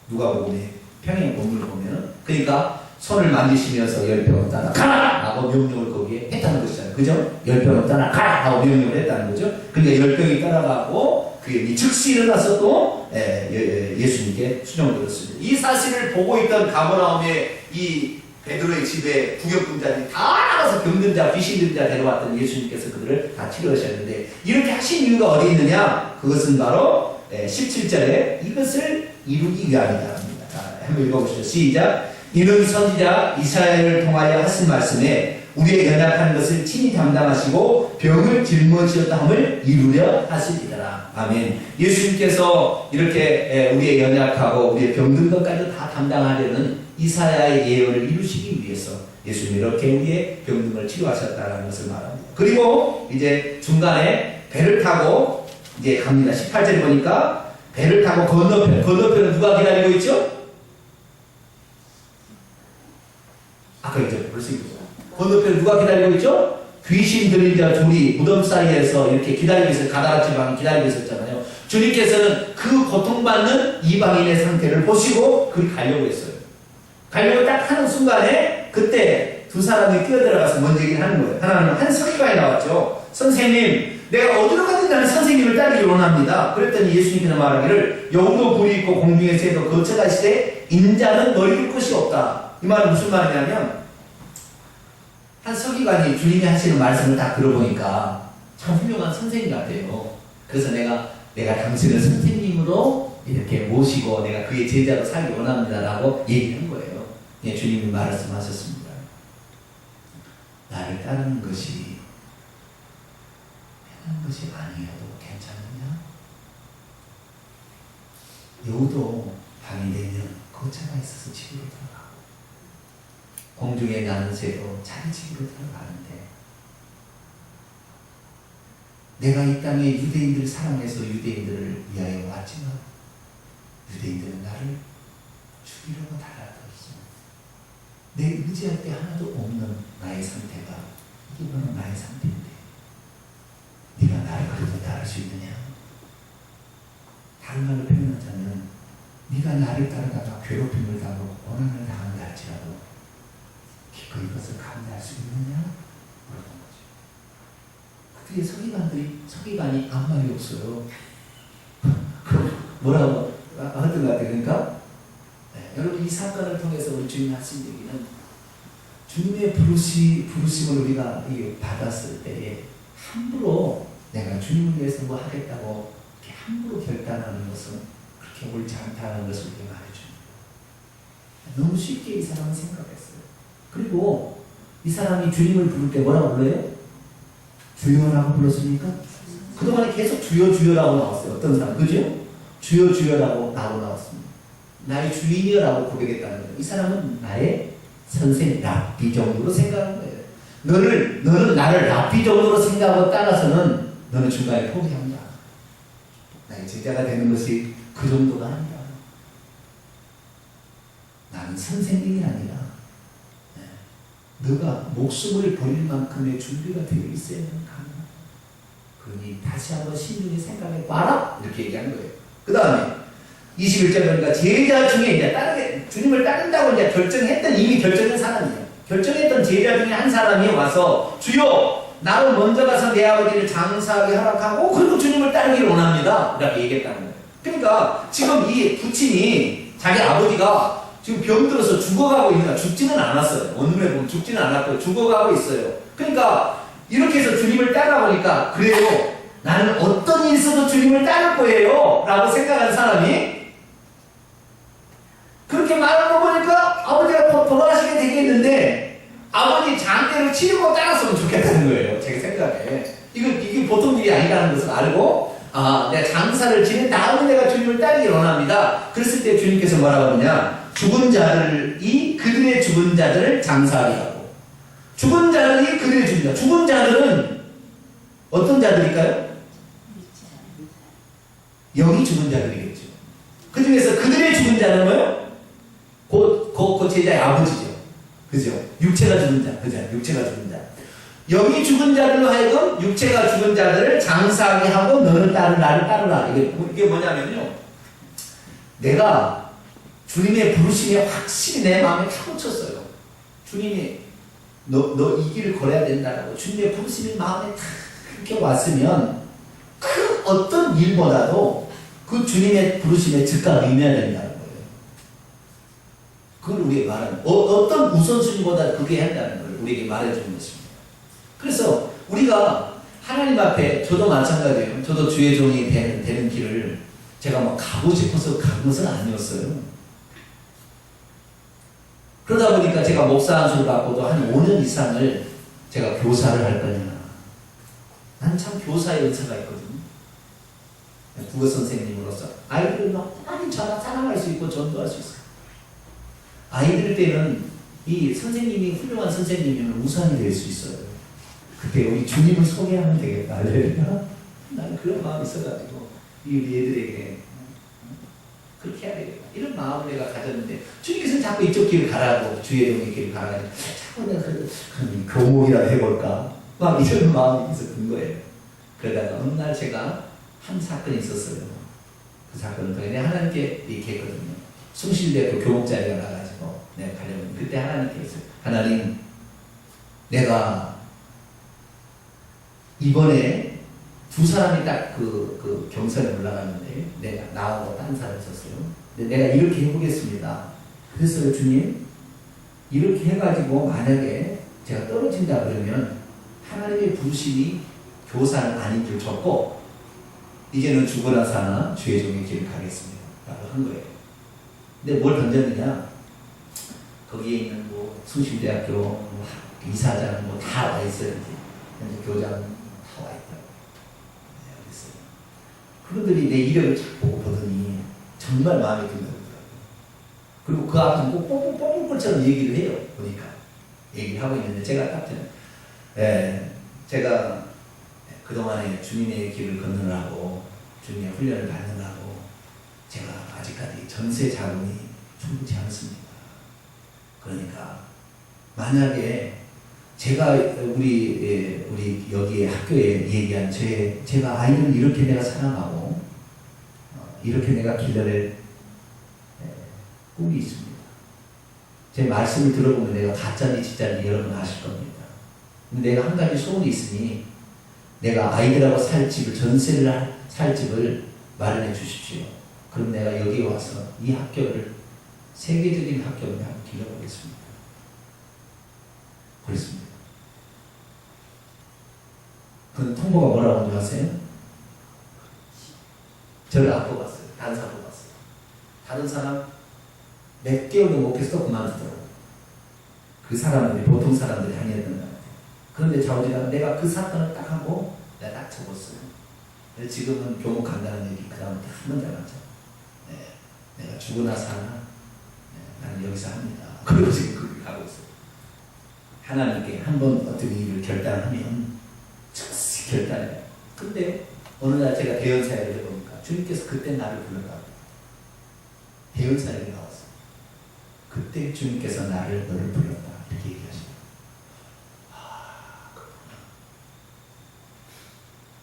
누가복음에 평행 본문을 보면 그러니까 손을 만지시면서 열병을 떠나가라! 라고 명령을 거기에 했다는 것이잖아요. 그죠? 열병을 떠나가라! 하고 명령을 했다는 거죠. 그러니까 열병이 떠나가고 그의 즉시 일어나서 또 예수님께 수종을 들었습니다. 이 사실을 보고 있던 가버나움의 이 베드로의 집에 구경꾼자들이 다 나가서 병든 자, 귀신 들린 자 데려왔더니 예수님께서 그들을 다 치료하셨는데 이렇게 하신 이유가 어디 있느냐? 그것은 바로 17절에 이것을 이루기 위함이다 합니다. 자, 한번 읽어보시죠. 시작. 이는 선지자 이사야를 통하여 하신 말씀에 우리의 연약한 것을 친히 담당하시고 병을 짊어지셨다 함을 이루려 하시리라. 아멘. 예수님께서 이렇게 우리의 연약하고 우리의 병든 것까지 다 담당하려는 이사야의 예언을 이루시기 위해서 예수님이 이렇게 우리의 병든을 치료하셨다는 것을 말합니다. 그리고 이제 중간에 배를 타고 이제 갑니다. 18절에 보니까 배를 타고 건너편은 누가 기다리고 있죠? 아까 이제 벌써 이거죠. 건너편에 누가 기다리고 있죠? 귀신 들린 자 둘이 무덤 사이에서 이렇게 기다리고 있어요. 가다라 지방이 기다리고 있었잖아요. 주님께서는 그 고통받는 이방인의 상태를 보시고 그리 가려고 했어요. 가려고 딱 하는 순간에 그때 두 사람이 뛰어들어가서 먼저 얘기를 하는 거예요. 하나는 한 서기관이 나왔죠. 선생님, 내가 어디로 가든 나는 선생님을 따르기 원합니다. 그랬더니 예수님께서 말하기를 영도 불이 있고 공중의 새도 거쳐가시되 인자는 너희들 것이 없다. 이 말은 무슨 말이냐면 한 서기관이 주님이 하시는 말씀을 딱 들어보니까 참 훌륭한 선생님 같아요. 그래서 내가 당신을 선생님으로 이렇게 모시고 내가 그의 제자로 살기 원합니다라고 얘기한 거예요. 예, 주님이 말씀하셨습니다. 나를 따르는 것이 편한 것이 아니어도 괜찮느냐? 여우도 밤이 되면 거처가 있어서 집으로 들어가고 공중에 나는 새도 자기 집으로 들어가는데 내가 이 땅에 유대인들을 사랑해서 유대인들을 위하여 왔지만 유대인들은 나를 죽이려고 달아들었어. 내 의지할 때 하나도 없는 나의 상태가 이게 바로 나의 상태인데 네가 나를 그래도 따를 수 있느냐? 다른 말로 표현하자면 네가 나를 따르다가 괴롭힘을 당하고 고난을 당한다 할지라도 기꺼이 이것을 감내할 수 있느냐? 물어본 거죠. 그때 서기관이 아무 말이 없어요. 뭐라고 하던 것 같아요. 그러니까 여러분 이 사건을 통해서 우리 주님이 하신 얘기는 주님의 부르심을 우리가 받았을 때에 함부로 내가 주님을 위해서 뭐 하겠다고 이렇게 함부로 결단하는 것은 그렇게 옳지 않다는 것을 우리가 말해줍니다. 너무 쉽게 이 사람은 생각했어요. 그리고 이 사람이 주님을 부를 때 뭐라고 불러요? 주여라고 불렀습니까? 그동안에 계속 주여 주여라고 나왔어요. 어떤 사람, 그죠? 주여 주여라고 나왔습니다. 나의 주인이여라고 고백했다는 거예요. 이 사람은 나의 선생, 랍비 정도로 생각한 거예요. 너는 나를 랍비 정도로 생각하고 따라서는 너는 중간에 포기한다. 나의 제자가 되는 것이 그 정도가 아니다. 나는 선생님이 아니라 너가 목숨을 버릴 만큼의 준비가 되어 있어야만 가능하다. 그러니 다시 한번 신중히 생각해 봐라. 이렇게 얘기하는 거예요. 그 다음에 21절 보니까 제자 중에 이제 주님을 따른다고 이제 이미 결정한 사람이에요. 결정했던 제자 중에 한 사람이 와서 주여 나를 먼저 가서 내 아버지를 장사하게 허락하고 그리고 주님을 따르기를 원합니다. 이렇게 얘기했다는 거예요. 그러니까 지금 이 부친이 자기 아버지가 지금 병들어서 죽어가고 있는 거야. 죽지는 않았어요. 원문에 보면 죽지는 않았고요. 죽어가고 있어요. 그러니까 이렇게 해서 주님을 따라보니까 그래요. 나는 어떤 일이 있어도 주님을 따를 거예요. 라고 생각한 사람이 그렇게 말하는 거 보니까 아버지가 돌아가시게 되겠는데 아버지 장례를 치르고 따랐으면 좋겠다는 거예요. 제 생각에. 이게 보통 일이 아니라는 것을 알고 내가 장사를 지낸 다음에 내가 주님을 따르기 원합니다. 그랬을 때 주님께서 뭐라고 하느냐? 그들의 죽은 자들을 장사하게 하고 죽은 자들이 그들의 죽은 자. 죽은 자들은 어떤 자들일까요? 영이 죽은 자들이겠죠. 그 중에서 그들의 죽은 자는 뭐예요? 곧 제자의 아버지죠. 그죠? 육체가 죽은 자. 그죠? 육체가 죽은 자. 영이 죽은 자들로 하여금 육체가 죽은 자들을 장사하게 하고 너는 나를 따르라. 이게 뭐냐면요. 내가 주님의 부르심에 확실히 내 마음에 타묻혔어요. 주님이 너 이 길을 걸어야 된다라고 주님의 부르심이 마음에 탁 이렇게 왔으면 그 어떤 일보다도 그 주님의 부르심에 즉각 임해야 된다는 거예요. 그걸 우리에게 말하는 어떤 우선순위보다 그게 한다는 걸 우리에게 말해주는 것입니다. 그래서 우리가 하나님 앞에 저도 마찬가지예요. 저도 주의 종이 되는 길을 제가 막 가고 싶어서 간 것은 아니었어요. 그러다 보니까 제가 목사 안수를 받고도 한 5년 이상을 제가 교사를 할 거냐. 난 참 교사의 은사가 있거든요. 국어 선생님으로서 아이들을 막 많이 사랑할 수 있고 전도할 수 있어요. 아이들 때는 이 선생님이 훌륭한 선생님이면 우산이 될 수 있어요. 그때 우리 주님을 소개하면 되겠다. 나는 그런 마음이 있어가지고 이 애들에게 그렇게 해야 되겠다. 이런 마음을 내가 가졌는데 주님께서는 자꾸 이쪽 길을 가라고 주의 종의 길을 가라고 자꾸 내가 그럼 교목이라도 해볼까 막 이런 마음이 있었던 거예요. 그러다가 어느 날 제가 한 사건이 있었어요. 그 사건은 내가 하나님께 이렇게 했거든요. 숭실대학교 교목자리가 나가지고 내가 가려면 그때 하나님께 했어요. 하나님 내가 이번에 두 사람이 딱 그 경선에 올라갔는데 내가 나하고 다른 사람이 있었어요. 근데 내가 이렇게 해보겠습니다. 그래서 주님 이렇게 해가지고 만약에 제가 떨어진다 그러면 하나님의 부르심이 교사는 아닌 줄 쳤고 이제는 죽으나 사나 주의 종의 길을 가겠습니다. 라고 한 거예요. 근데 뭘 던졌느냐? 거기에 있는 뭐 숭실대학교 뭐 이사장 뭐 다 와 있어요. 현재 교장 다 와 있다고. 그분들이 내 이력을 쫙 보더니 정말 마음에 든다고 그러더라고요. 그리고 그 앞에서 꼭 뽀뽀뽀처럼 얘기를 해요. 보니까 얘기를 하고 있는데 제가 딱 제가 그동안에 주님의 길을 걷느라고 주님의 훈련을 받느라고 제가 아직까지 전세 자금이 충분치 않습니다. 그러니까 만약에 제가 우리 여기 학교에 얘기한 제가 아이를 이렇게 내가 사랑하고 이렇게 내가 길러낼 꿈이 있습니다. 제 말씀을 들어보면 내가 가짜인지 진짜인지 여러분 아실 겁니다. 근데 내가 한 가지 소원이 있으니 내가 아이들하고 살 집을 전세를 살 집을 마련해 주십시오. 그럼 내가 여기 와서 이 학교를 세계적인 학교로 한번 길러보겠습니다. 그렇습니다. 그 통보가 뭐라고 하는지 아세요? 저를 안 뽑았어요. 다른 사람 뽑았어요. 다른 사람 몇 개월도 못해서 그만두더라고요. 그 사람들이 보통 사람들이 아니었던 것 같아요. 그런데 자우지가 내가 그 사건을 딱 하고 내가 딱 접었어요. 지금은 교목 간다는 얘기 그 다음부터 한 번도 안 하죠. 내가 죽으나 사나 나는 여기서 합니다. 그리고 지금 그렇게 가고 있어요. 하나님께 한 번 어떤 일을 결단하면 즉시 결단해요. 근데 어느 날 제가 대연사역을 해보니까 주님께서 그때 나를 불러가고 대연사역이 나왔어요. 그때 주님께서 너를 불렀다 이렇게 얘기하시고 그렇구나.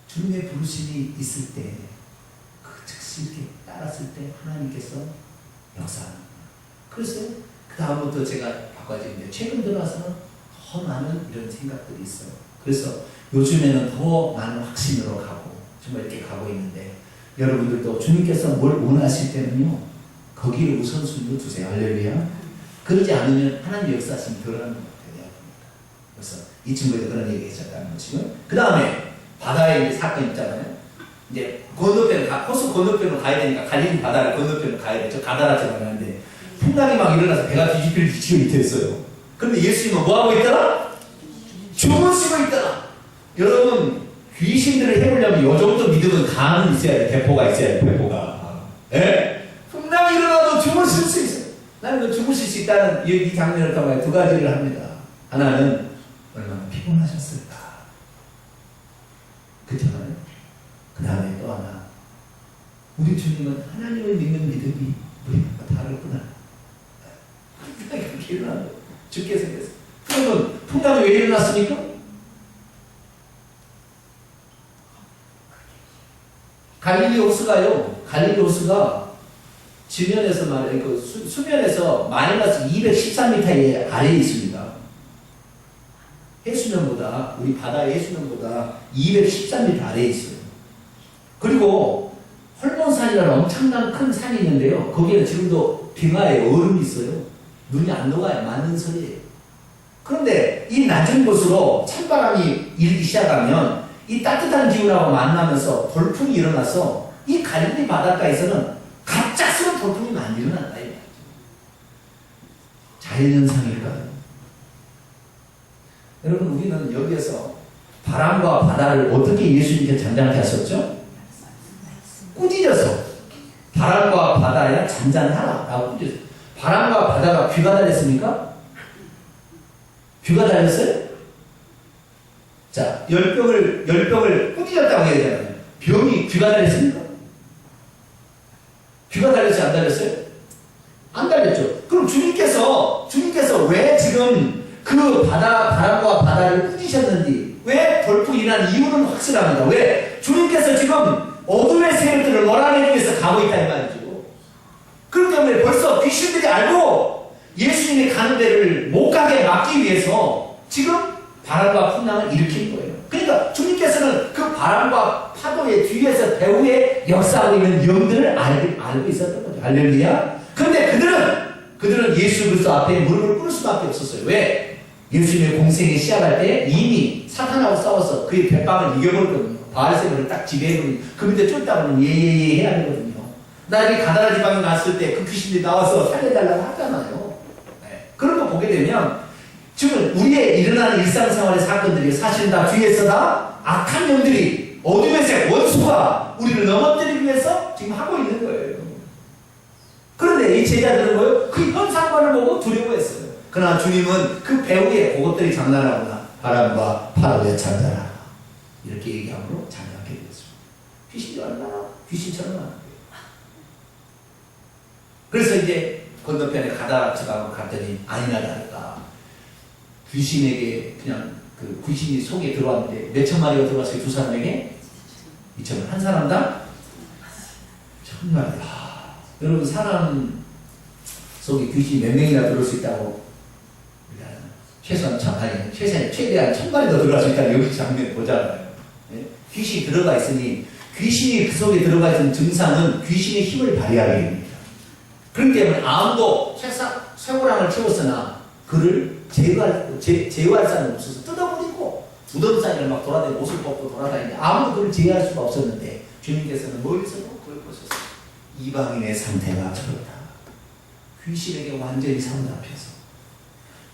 주님의 부르심이 있을 때 그 즉시 이렇게 따랐을 때 하나님께서 역사하는 그래서 그 다음부터 제가 바꿔지는데 최근 들어와서는 더 많은 이런 생각들이 있어요. 그래서 요즘에는 더 많은 확신으로 가고 정말 이렇게 가고 있는데 여러분들도 주님께서 뭘 원하실 때는요 거기를 우선순위로 두세요. 할렐루야. 그러지 않으면 하나님 역사하심이 덜하는 것 같아요. 그래서 이 친구에도 그런 얘기 했었다는 것이고요. 그 다음에 바다에 사건 있잖아요. 이제 호수 건너편으로 가야 되니까 갈릴리 바다를 건너편으로 가야 돼. 저 가다라처럼 하는데 풍랑이 막 일어나서 배가 뒤집힐 밑에 있어요. 그런데 예수님은 뭐하고 있더라? 주무시고 있더라. 여러분 귀신들을 해보려면 요 정도 믿음은 간은 있어야 돼. 대포가 있어야 돼. 대포가. 예? 풍랑이 일어나도 주무실 수 있어요. 나는 그 주무실 수 있다는 이 장면을 통해 두 가지를 합니다. 하나는 얼마나 피곤하셨을까. 그렇잖아요. 그 다음에 또 하나 우리 주님은 하나님을 믿는 믿음이 우리가 다르구나. 그렇게 일어난 거예요. 죽게 생겼어요. 그러면 풍랑이 왜 일어났습니까? 갈릴리 호수가요. 갈릴리 호수가 지면에서 말해 그 수면에서 마이너스 213m 아래에 있습니다. 해수면보다 우리 바다의 해수면보다 213m 아래에 있어요. 그리고 헐몬산이라는 엄청난 큰 산이 있는데요. 거기에 지금도 빙하에 얼음이 있어요. 눈이 안 녹아요. 맞는 소리예요. 그런데 이 낮은 곳으로 찬바람이 일기 시작하면 이 따뜻한 기운하고 만나면서 돌풍이 일어나서 이 갈릴리 바닷가에서는 갑작스러운 돌풍이 많이 일어난다. 자연현상일까요? 여러분, 우리는 여기에서 바람과 바다를 어떻게 예수님께 잔잔하게 하셨죠? 꾸짖어서 바람과 바다야 잔잔하라 라고 꾸짖어서. 바람과 바다가 귀가 달렸습니까? 귀가 달렸어요? 자, 열병을 꾸짖었다고 해야 되나요? 병이 귀가 달렸습니까? 귀가 달렸어요? 안 달렸어요? 안 달렸죠. 그럼 주님께서 왜 지금 그 바람과 바다를 꾸짖으셨는지, 왜 돌풍이 일어난 이유는 확실합니다. 왜? 주님께서 지금 어둠의 세력들을 몰아내기 위해서 가고 있다 이 말이죠. 그렇기 때문에 벌써 귀신들이 알고 예수님이 가는 데를 못 가게 막기 위해서 지금 바람과 풍랑을 일으킨 거예요. 그러니까 주님께서는 그 바람과 파도의 뒤에서 배후에 역사하고 있는 영들을 알고 있었던 거죠. 할렐루야. 그런데 그들은 예수 그리스도 앞에 무릎을 꿇을 수밖에 없었어요. 왜? 예수님의 공생이 시작할 때 이미 사탄하고 싸워서 그의 백방을 이겨버렸거든요. 바알세바를 딱 지배해버리고 그 밑에 쫓다 보면 예예예 해야 되거든요. 나에게 가나라 지방에 갔을 때 그 귀신들이 나와서 살려달라고 하잖아요. 네. 그런 거 보게 되면 지금 우리의 일어나는 일상생활의 사건들이 사실 다 뒤에서 다 악한 영들이 어둠의 색 원수가 우리를 넘어뜨리기 위해서 지금 하고 있는 거예요. 그런데 이 제자들은 뭐예요? 그 현상만을 보고 두려워했어요. 그러나 주님은 그 배후에 그것들이 장난하구나. 바람과 파도에 잔잔하라. 이렇게 얘기함으로 장난하게 되었습니다. 귀신이 얼마나 귀신처럼 하는 거예요. 그래서 이제 건너편에 가다라 지방으로 갔더니 아니나 다를까. 귀신에게 그냥 그 귀신이 속에 들어왔는데 몇 천 마리가 들어왔어요? 두 사람에게? 2천만. 한 사람당? 1000마리. 여러분, 사람 속에 귀신이 몇 명이나 들어올 수 있다고? 최대한 1000마리 더 들어갈 수 있다는 여기 장면 보잖아요. 네? 귀신이 들어가 있으니 귀신이 그 속에 들어가 있는 증상은 귀신의 힘을 발휘하게 됩니다. 그렇기 때문에 아무도 쇠고랑을 채웠으나 그를 제어할 사람이 없어서 뜯어버리고 무덤사이를 막 돌아다니고 옷을 벗고 돌아다니는데 아무도 그를 제어할 수가 없었는데 주님께서는 멀리서도 그걸 보셨어요. 이방인의 상태가 저렇다. 귀신에게 완전히 사로잡혀서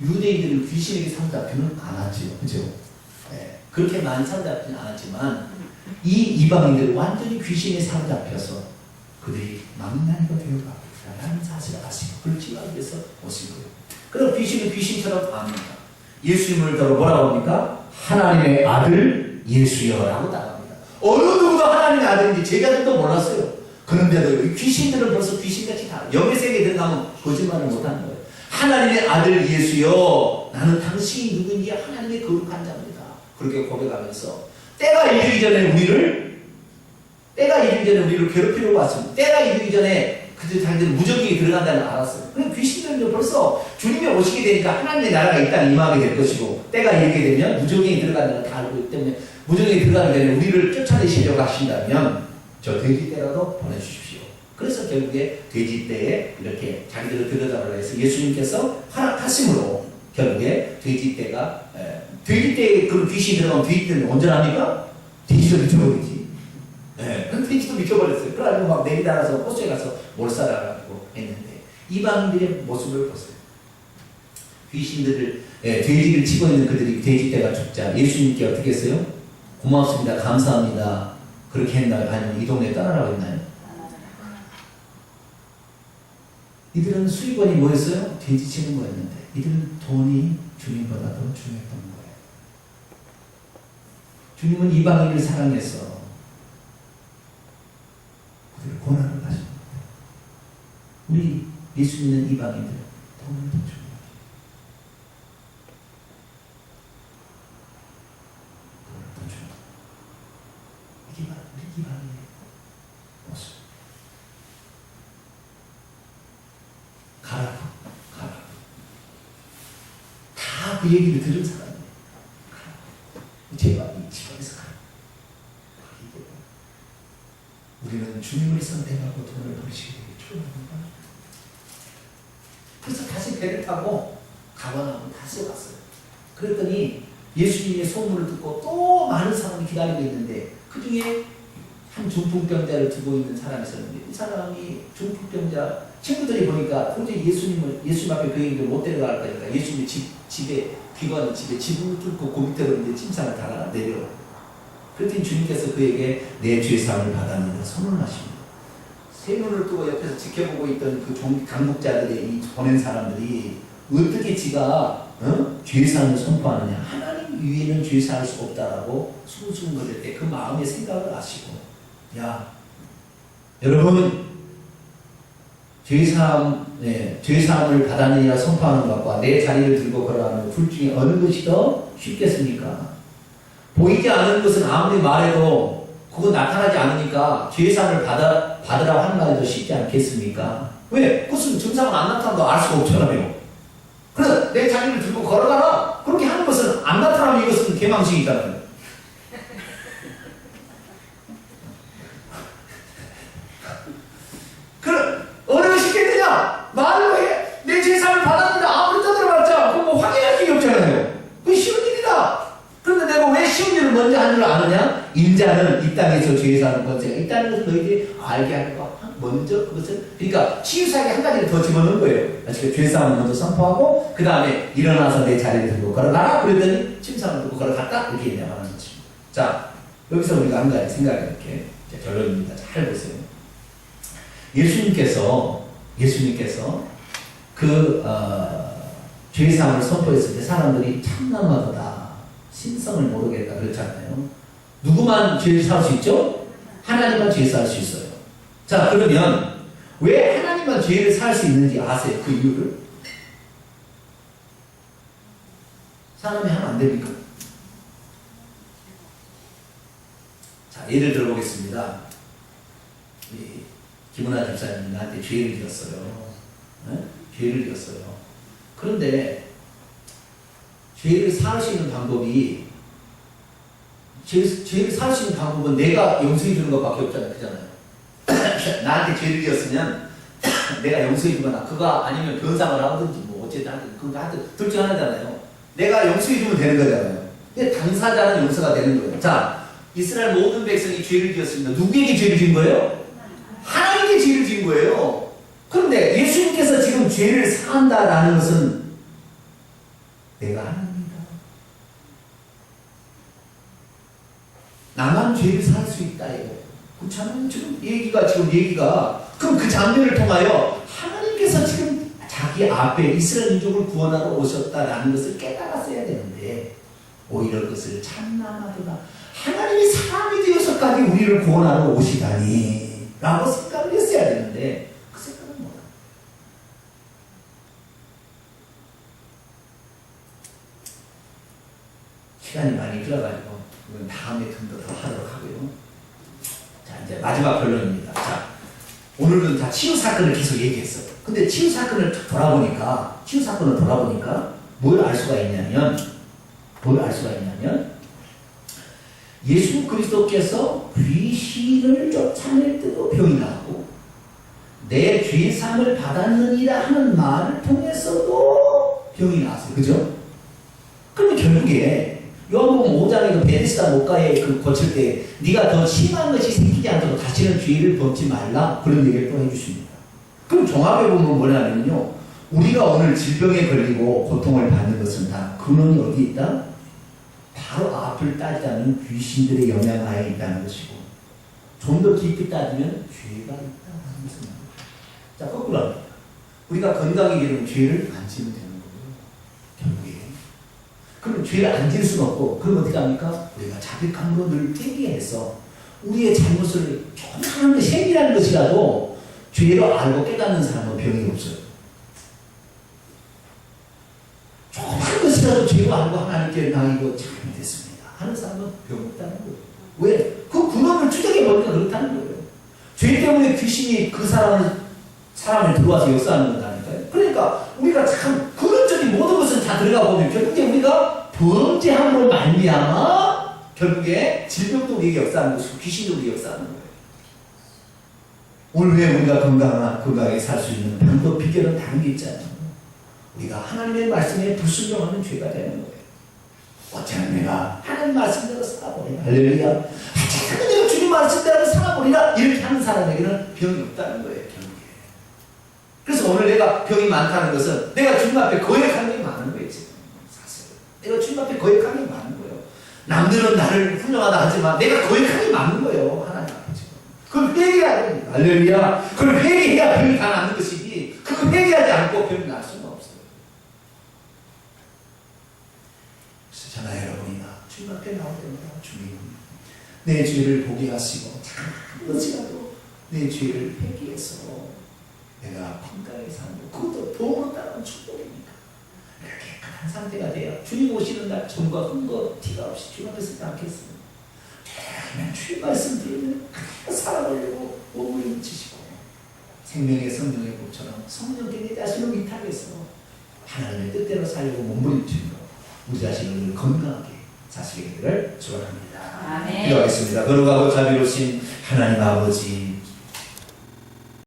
유대인들은 귀신에게 사로잡히는 않았지요. 그죠? 네. 그렇게 많이 사로잡히는 않았지만 이 이방인들은 완전히 귀신에 사로잡혀서 그들이 망나니가 되어가고 라는 사실을 아시고 그걸 지하기 위해서 오신 거예요. 그럼 귀신은 귀신처럼 압니다. 예수님을 더러 뭐라고 합니까? 하나님의 아들 예수여라고 나갑니다. 어느 누구도 하나님의 아들인지 제자들도 몰랐어요. 그런데도 귀신들은 벌써 귀신같이 다 영의 세계에 들어가면 거짓말을 못하는 거예요. 하나님의 아들 예수여, 나는 당신이 누구인지 하나님의 거룩한 자입니다. 그렇게 고백하면서 때가 이르기 전에 우리를 괴롭히려고 왔습니다. 때가 이르기 전에 그들 자기들은 무적이 들어간다는 걸 알았어요. 그럼 귀신들은 벌써 주님이 오시게 되니까 하나님의 나라가 이 땅에 임하게 될 것이고 때가 이르게 되면 무적이 들어간다는 걸 다 알고 있기 때문에 무적이 들어가게 되면 우리를 쫓아내시려고 하신다면 저 돼지 떼라도 보내주십시오. 그래서 결국에 돼지 떼에 이렇게 자기들을 들여다보라 해서 예수님께서 허락하심으로 결국에 돼지 떼가 돼지 떼에 그 귀신이 들어가면 돼지 떼는 언제 합니까? 돼지도 미쳐버리지. 네, 그 돼지도 미쳐버렸어요. 그래가지고 막 내리달아서 호수에 가서 몰살하라고 했는데 이방인들의 모습을 보세요. 귀신들을 돼지를 치고 있는 그들이 돼지 떼가 죽자 예수님께 어떻게 했어요? 고맙습니다. 감사합니다. 그렇게 했나요? 아니면 이 동네 떠나라고 했나요? 이들은 수익원이 뭐였어요? 돼지 치는 거였는데 이들은 돈이 주님보다 더 중요했던 거예요. 주님은 이방인을 사랑해서 그들을 고난을 가십니다. 우리 예수 믿는 이방인들 너무나 중요해요. 이게 바로 우리 이방인의 모습. 가라고, 가라고. 다 그 얘기를 들은 사람이에요. 가라고. 제발 이 집안에서 가라고. 우리는 주님을 선택하고 돈을 버리시기 초라합니다. 그래서 다시 배를 타고 가방하고 다시 왔어요. 그랬더니 예수님의 소문을 듣고 또 많은 사람이 기다리고 있는데 그 중에 한 중풍병자를 두고 있는 사람이 있었는데 이 사람이 중풍병자 친구들이 보니까 도저히 예수님 앞에 그 얘기를 못 데려갈 거니까 예수님 집에 비건 집에 지붕을 뚫고 그 밑으로 이제 침상을 달아 내려. 그랬더니 주님께서 그에게 내 죄사함을 받았느냐 선언하십니다. 세 눈을 뜨고 옆에서 지켜보고 있던 그 강국자들의 이 보낸 사람들이 어떻게 지가 죄사함을 선포하느냐. 하나님 위에는 죄사할 수 없다라고 수근수근거릴 때 그 마음의 생각을 아시고 야 여러분 죄사함을 받았느냐 선포하는 것과 내 자리를 들고 걸어가는 둘 중에 어느 것이 더 쉽겠습니까? 보이지 않는 것은 아무리 말해도 그거 나타나지 않으니까 죄사함을 받으라고 하는 말이 더 쉽지 않겠습니까? 왜? 그것은 증상은 안 나타나도 알 수가 없잖아요. 그래서 내 자리를 들고 걸어가라. 그렇게 하는 것은 안 나타나면 이것은 개망신이잖아요. 그럼 어느 것이 쉽겠느냐? 말로 해. 내 죄사함을 받았는데 아무리 떠들어봤자 그거 뭐 확인할 일이 없잖아요. 그게 쉬운 일이다. 그런데 내가 왜 쉬운 일을 먼저 하는 줄 아느냐? 인자는 이 땅에서 죄사하는 권세가 있다는 것을 너희들이 알게 하고 먼저 그것을 그러니까 치유사에게 한 가지를 더 집어넣은 거예요. 그러니까 죄사함을 먼저 선포하고 그 다음에 일어나서 내 자리를 들고 걸어가라. 그랬더니 침상을 들고 걸어갔다. 이렇게 얘기하는 것입니다. 자 여기서 우리가 한 가지 생각을 이렇게 결론입니다. 잘 보세요. 예수님께서 죄사함을 선포했을 때 사람들이 참나마도다 신성을 모르겠다 그랬잖아요. 누구만 죄를 사할 수 있죠? 하나님만 죄 사할 수 있어요. 자 그러면 왜 하나님만 죄를 사할 수 있는지 아세요? 그 이유를? 사람이 하면 안 됩니까? 자 예를 들어보겠습니다. 김은하 집사님이 나한테 죄를 지었어요. 네? 죄를 지었어요. 그런데 죄를 사할 수 있는 방법이 죄를 사할 수 있는 방법은 내가 용서해 주는 것밖에 없잖아요. 그잖아요. 나한테 죄를 지었으면 내가 용서해 주거나 그거 아니면 변상을 하든지 뭐 어쨌든 그거 하든 둘 중 하나잖아요. 내가 용서해 주면 되는 거잖아요. 근데 당사자는 용서가 되는 거예요. 자, 이스라엘 모든 백성이 죄를 지었습니다. 누구에게 죄를 지은 거예요? 하나님께 죄를 지은 거예요. 그런데 예수님께서 지금 죄를 사한다라는 것은 내가 하나님이다. 나만 죄를 사할 수 있다 이거예요. 그렇잖아요. 지금 얘기가 그럼 그 장면을 통하여 하나님께서 지금 자기 앞에 이스라엘 민족을 구원하러 오셨다라는 것을 깨달았어야 되는데 오히려 그것을 참나마도다. 하나님이 사람이 되어서까지 우리를 구원하러 오시다니 라고 생각을 했어야 되는데 그 생각은 뭐야? 시간이 많이 흘러가지고 이건 다음에 좀 더 하도록 하고요. 자 이제 마지막 결론입니다. 자 오늘은 다 치유 사건을 계속 얘기했어요. 근데 치유 사건을 돌아보니까 뭘 알 수가 있냐면 예수 그리스도께서 귀신을 쫓아낼 때도 병이 나고 내 죄사함을 받았느니라 하는 말을 통해서도 병이 나왔어요. 그죠? 그러면 결국에 요한복음 5장에 그 베데스다 목가에 그 거칠 때 네가 더 심한 것이 생기지 않도록 다시는 죄를 범지 말라 그런 얘기를 또 해주십니다. 그럼 종합해 보면 뭐냐면요. 우리가 오늘 질병에 걸리고 고통을 받는 것은 다 근원이 어디 있다? 바로 앞을 따지자면 귀신들의 영향하에 있다는 것이고 좀 더 깊이 따지면 죄가 있다는 것입니다. 자 거꾸로 합니다. 우리가 건강해지면 죄를 안 지면 되는 거예요. 결국에. 그럼 죄를 안 질 수는 없고 그럼 어떻게 합니까? 우리가 자백함으로 늘 회개해서 우리의 잘못을 조금 하는 세밀한 것이라도 죄로 알고 깨닫는 사람은 병이 없어요. 조그만 것이라도 죄로 알고 하나님께 나 이거 잘못했습니다 하는 사람은 병 없다는 거예요. 왜? 그 근원을 추적해보니까 그렇다는 거예요. 죄 때문에 귀신이 그 사람을 들어와서 역사하는 건다니까요. 그러니까 우리가 참 근원적인 모든 것은 다 들어가 보면 결국에 우리가 범죄함으로 말미암아 결국에 질병도 우리에게 역사하는 것이고 귀신도 우리에게 역사하는 거예요. 오늘 왜 우리가 건강하게 살 수 있는 방법, 비결은 다른 게 있잖아요. 우리가 하나님의 말씀에 불순종하는 죄가 되는 거예요. 어쩌면 내가 하나님 말씀대로 살아버리나. 할렐루야. 어쩌면 내가 주님 말씀대로 살아버리나. 이렇게 하는 사람에게는 병이 없다는 거예요. 결국에. 그래서 오늘 내가 병이 많다는 것은 내가 주님 앞에 거역하는 게 많은 거예요. 지금. 사실 내가 주님 앞에 거역하는 게 많은 거예요. 남들은 나를 훌륭하다 하지만 내가 거역하는 게 많은 거예요. 하나님 앞에 지금. 그걸 회개해야 됩니다. 할렐루야. 그걸 회개해야 병이 다 낫는 것이지 그걸 회개하지 않고 병이 날 수는 없어요. 저나 여러분이나 주님 앞에 나올 때마다 주님 내 죄를 보게 하시고 작은 것이라도 내 죄를 회개해서 내가 건강하게 사는 것 그것도 도움을 따르는 축복입니다. 이렇게 깨끗한 상태가 돼야 주님 오시는 날 점과 흠과 티가 없이 주님 앞에 서지 않겠습니다. 그냥 주님 말씀 드리면 살아보려고 몸을 훔치시고 생명의 성령의 법처럼 성령께 내 자신을 위탁해서 하나님의 뜻대로 살려고 몸부림치는 것 우리 자신을 건강하게 사시게 되기를 축원합니다. 아멘. 기도하겠습니다. 거룩하고 자비로우신 하나님 아버지